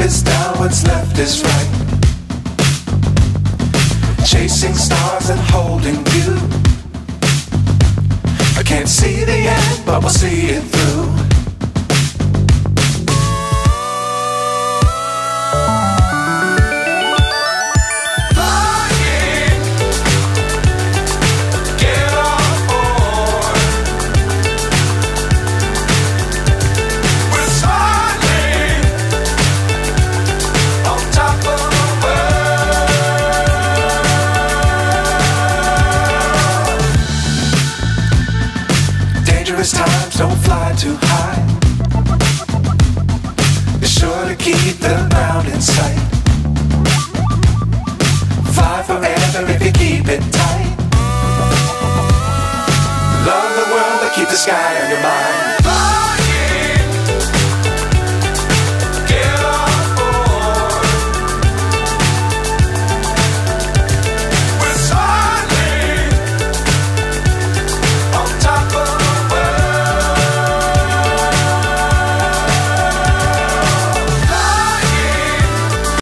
is down, what's left is right. Chasing stars and holding you. I can't see the end, but we'll see it through. Times don't fly too high. Be sure to keep the ground in sight. Fly forever if you keep it tight. Love the world, but keep the sky on your mind.